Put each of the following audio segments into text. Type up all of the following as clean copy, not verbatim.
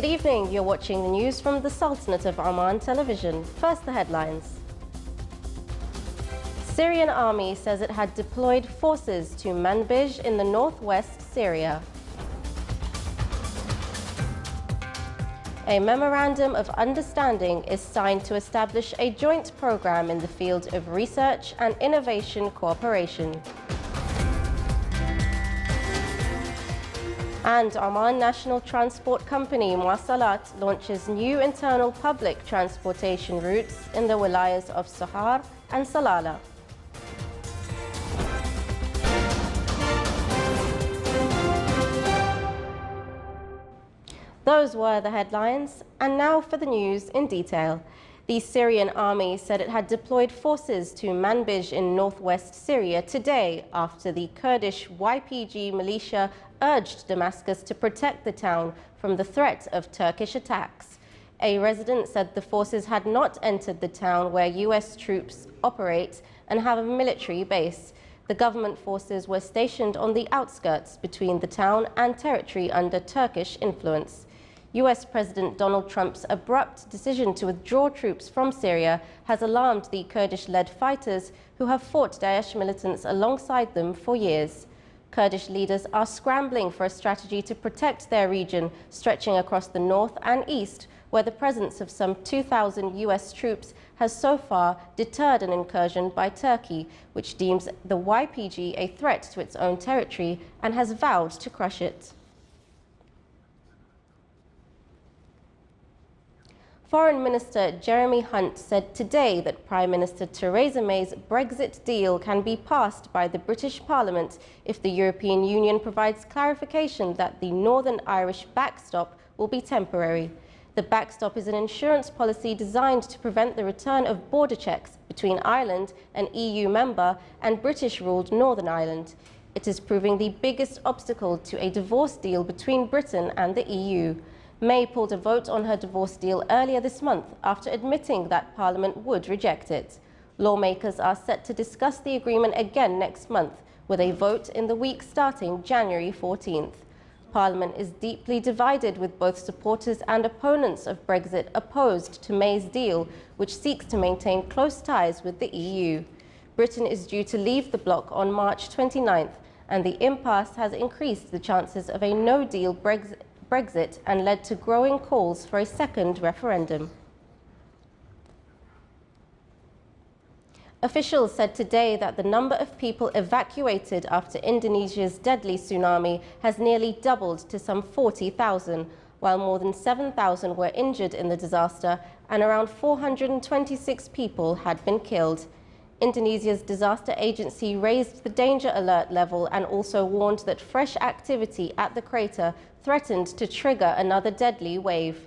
Good evening, you're watching the news from the Sultanate of Oman television. First, the headlines. Syrian army says it had deployed forces to Manbij in the northwest Syria. A memorandum of understanding is signed to establish a joint program in the field of research and innovation cooperation. And Oman National Transport Company, Municipality, launches new internal public transportation routes in the wilayas of Sahar and Salalah. Those were the headlines, and now for the news in detail. The Syrian army said it had deployed forces to Manbij in northwest Syria today after the Kurdish YPG militia urged Damascus to protect the town from the threat of Turkish attacks. A resident said the forces had not entered the town where US troops operate and have a military base. The government forces were stationed on the outskirts between the town and territory under Turkish influence. US President Donald Trump's abrupt decision to withdraw troops from Syria has alarmed the Kurdish-led fighters who have fought Daesh militants alongside them for years. Kurdish leaders are scrambling for a strategy to protect their region, stretching across the north and east, where the presence of some 2,000 US troops has so far deterred an incursion by Turkey, which deems the YPG a threat to its own territory and has vowed to crush it. Foreign Minister Jeremy Hunt said today that Prime Minister Theresa May's Brexit deal can be passed by the British Parliament if the European Union provides clarification that the Northern Irish backstop will be temporary. The backstop is an insurance policy designed to prevent the return of border checks between Ireland, an EU member, and British-ruled Northern Ireland. It is proving the biggest obstacle to a divorce deal between Britain and the EU. May pulled a vote on her divorce deal earlier this month after admitting that Parliament would reject it. Lawmakers are set to discuss the agreement again next month, with a vote in the week starting January 14th. Parliament is deeply divided, with both supporters and opponents of Brexit opposed to May's deal, which seeks to maintain close ties with the EU. Britain is due to leave the bloc on March 29th, and the impasse has increased the chances of a no-deal Brexit and led to growing calls for a second referendum. Officials said today that the number of people evacuated after Indonesia's deadly tsunami has nearly doubled to some 40,000, while more than 7,000 were injured in the disaster and around 426 people had been killed. Indonesia's disaster agency raised the danger alert level and also warned that fresh activity at the crater threatened to trigger another deadly wave.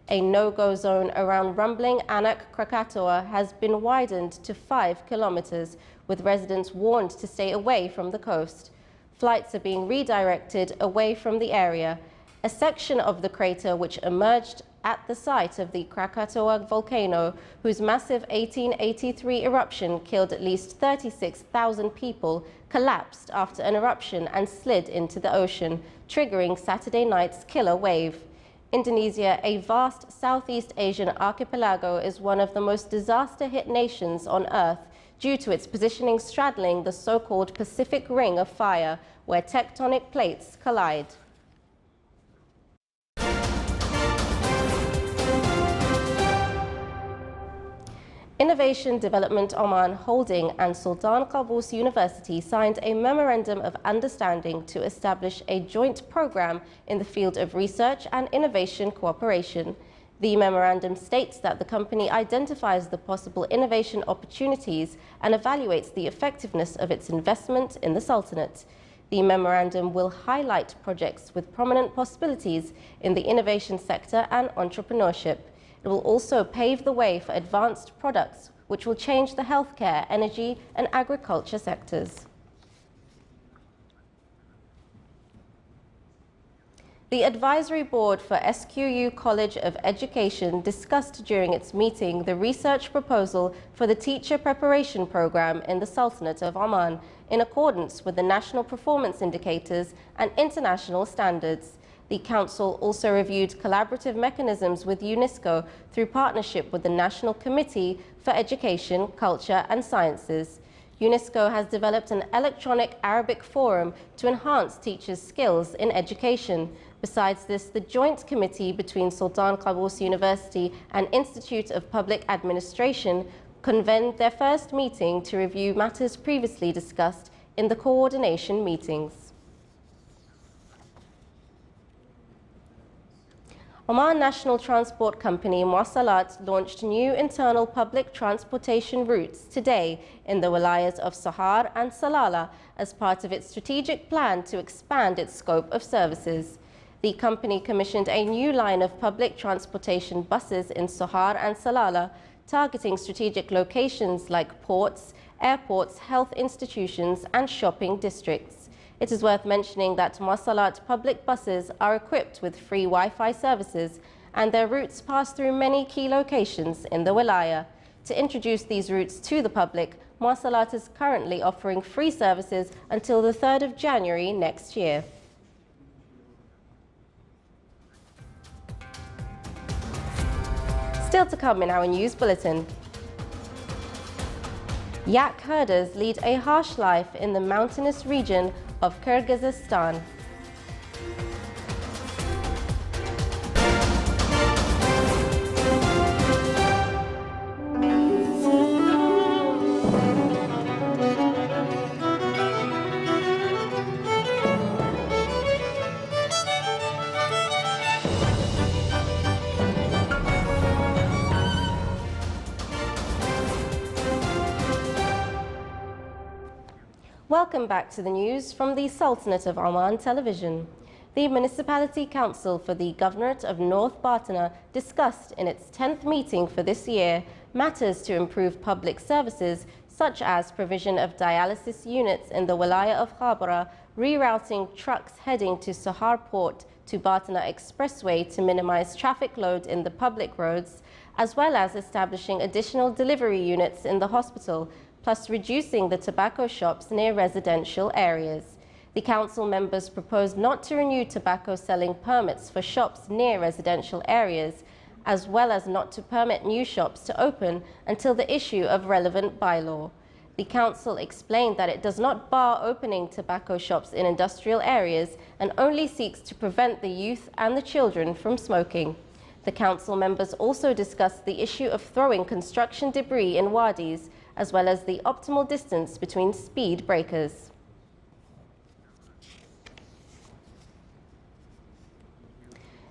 A no-go zone around rumbling Anak Krakatoa has been widened to 5 kilometers, with residents warned to stay away from the coast. Flights are being redirected away from the area. A section of the crater, which emerged at the site of the Krakatoa volcano, whose massive 1883 eruption killed at least 36,000 people, collapsed after an eruption and slid into the ocean, triggering Saturday night's killer wave. Indonesia, a vast Southeast Asian archipelago, is one of the most disaster-hit nations on Earth due to its positioning straddling the so-called Pacific Ring of Fire, where tectonic plates collide. Innovation Development Oman Holding and Sultan Qaboos University signed a memorandum of understanding to establish a joint program in the field of research and innovation cooperation. The memorandum states that the company identifies the possible innovation opportunities and evaluates the effectiveness of its investment in the Sultanate. The memorandum will highlight projects with prominent possibilities in the innovation sector and entrepreneurship. It will also pave the way for advanced products, which will change the healthcare, energy, and agriculture sectors. The Advisory Board for SQU College of Education discussed during its meeting the research proposal for the teacher preparation program in the Sultanate of Oman, in accordance with the national performance indicators and international standards. The Council also reviewed collaborative mechanisms with UNESCO through partnership with the National Committee for Education, Culture and Sciences. UNESCO has developed an electronic Arabic forum to enhance teachers' skills in education. Besides this, the joint committee between Sultan Qaboos University and Institute of Public Administration convened their first meeting to review matters previously discussed in the coordination meetings. Oman National Transport Company Municipality launched new internal public transportation routes today in the wilayas of Sohar and Salalah as part of its strategic plan to expand its scope of services. The company commissioned a new line of public transportation buses in Sohar and Salalah, targeting strategic locations like ports, airports, health institutions and shopping districts. It is worth mentioning that Municipality public buses are equipped with free Wi-Fi services and their routes pass through many key locations in the wilaya. To introduce these routes to the public, Municipality is currently offering free services until the 3rd of January next year. Still to come in our news bulletin. Yak herders lead a harsh life in the mountainous region of Kyrgyzstan. Welcome back to the news from the Sultanate of Oman television. The Municipality Council for the Governorate of North Barton discussed in its 10th meeting for this year matters to improve public services such as provision of dialysis units in the Wilaya of Khabara, rerouting trucks heading to Sohar Port to Barton Expressway to minimize traffic load in the public roads, as well as establishing additional delivery units in the hospital, plus reducing the tobacco shops near residential areas. The council members proposed not to renew tobacco selling permits for shops near residential areas, as well as not to permit new shops to open until the issue of relevant bylaw. The council explained that it does not bar opening tobacco shops in industrial areas and only seeks to prevent the youth and the children from smoking. The council members also discussed the issue of throwing construction debris in wadis, as well as the optimal distance between speed breakers.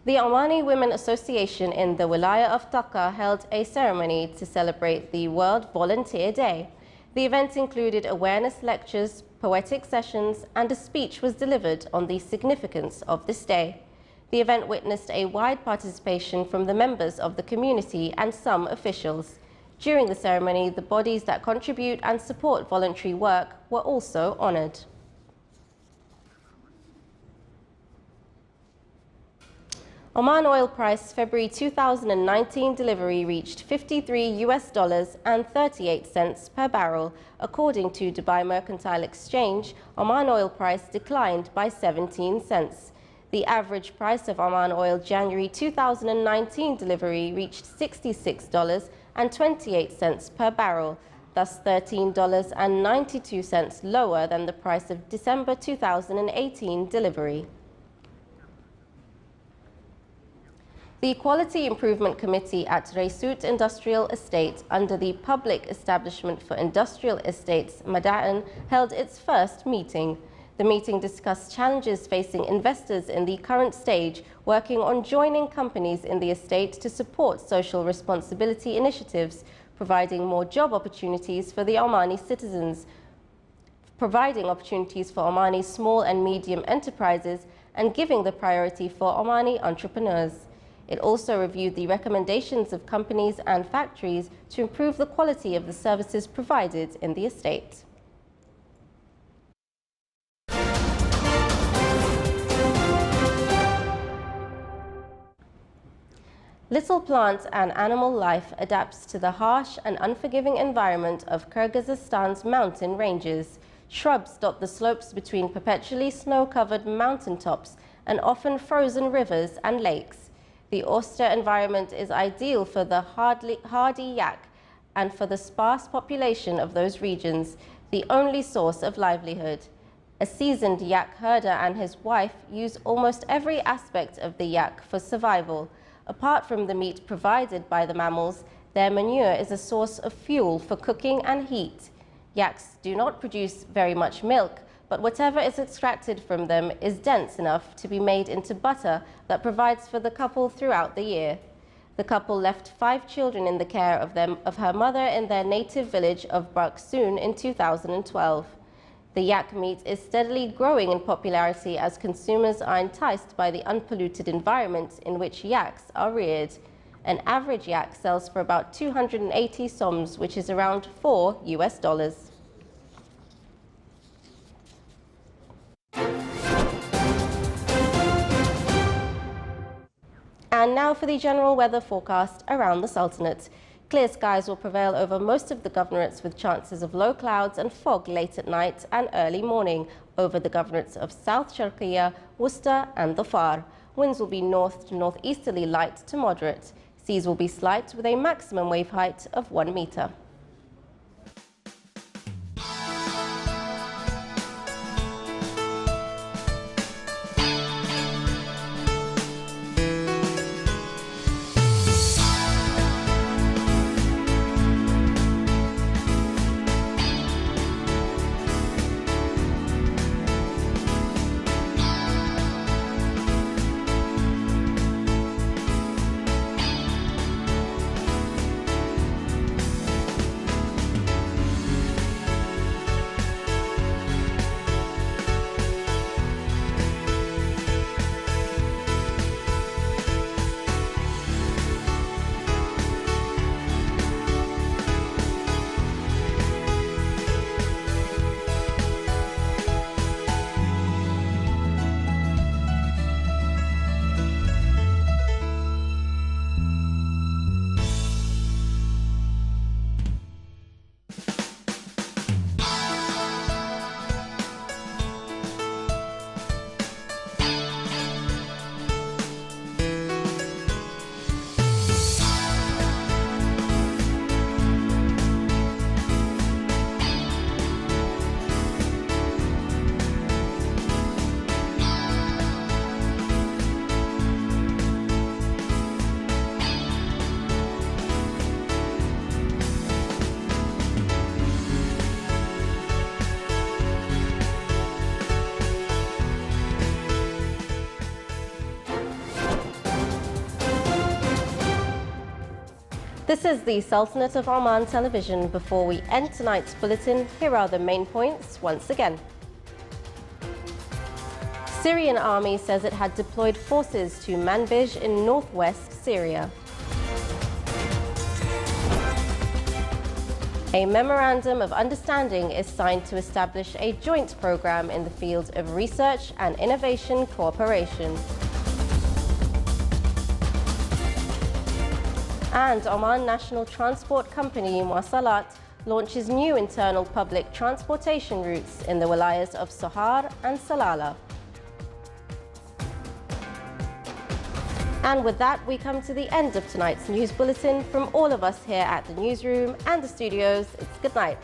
The Omani Women Association in the Wilaya of Dhaka held a ceremony to celebrate the World Volunteer Day. The event included awareness lectures, poetic sessions, and a speech was delivered on the significance of this day. The event witnessed a wide participation from the members of the community and some officials. During the ceremony, the bodies that contribute and support voluntary work were also honored. Oman Oil price February 2019 delivery reached $53 and 38 cents per barrel. According to Dubai Mercantile Exchange, Oman Oil price declined by 17 cents. The average price of Oman Oil January 2019 delivery reached $66 and 28 cents per barrel, thus $13.92 lower than the price of December 2018 delivery. The Equality Improvement Committee at Reisut Industrial Estate under the Public Establishment for Industrial Estates, Barton, held its first meeting. The meeting discussed challenges facing investors in the current stage, working on joining companies in the estate to support social responsibility initiatives, providing more job opportunities for the Omani citizens, providing opportunities for Omani small and medium enterprises, and giving the priority for Omani entrepreneurs. It also reviewed the recommendations of companies and factories to improve the quality of the services provided in the estate. Little plant and animal life adapts to the harsh and unforgiving environment of Kyrgyzstan's mountain ranges. Shrubs dot the slopes between perpetually snow-covered mountaintops, and often frozen rivers and lakes. The austere environment is ideal for the hardy yak and for the sparse population of those regions, the only source of livelihood. A seasoned yak herder and his wife use almost every aspect of the yak for survival. Apart from the meat provided by the mammals, their manure is a source of fuel for cooking and heat. Yaks do not produce very much milk, but whatever is extracted from them is dense enough to be made into butter that provides for the couple throughout the year. The couple left 5 children in the care of her mother in their native village of Barton in 2012. The yak meat is steadily growing in popularity as consumers are enticed by the unpolluted environment in which yaks are reared. An average yak sells for about 280 soms, which is around $4 US. And now for the general weather forecast around the Sultanate. Clear skies will prevail over most of the governorates with chances of low clouds and fog late at night and early morning over the governorates of South Sharqiya, Worcester and Dhofar. Winds will be north to northeasterly light to moderate. Seas will be slight with a maximum wave height of 1 meter. This is the Sultanate of Oman television. Before we end tonight's bulletin, here are the main points once again. Syrian army says it had deployed forces to Manbij in northwest Syria. A memorandum of understanding is signed to establish a joint program in the field of research and innovation cooperation. And Oman National Transport Company, Municipality, launches new internal public transportation routes in the wilayas of Sohar and Salalah. And with that, we come to the end of tonight's news bulletin. From all of us here at the newsroom and the studios, it's good night.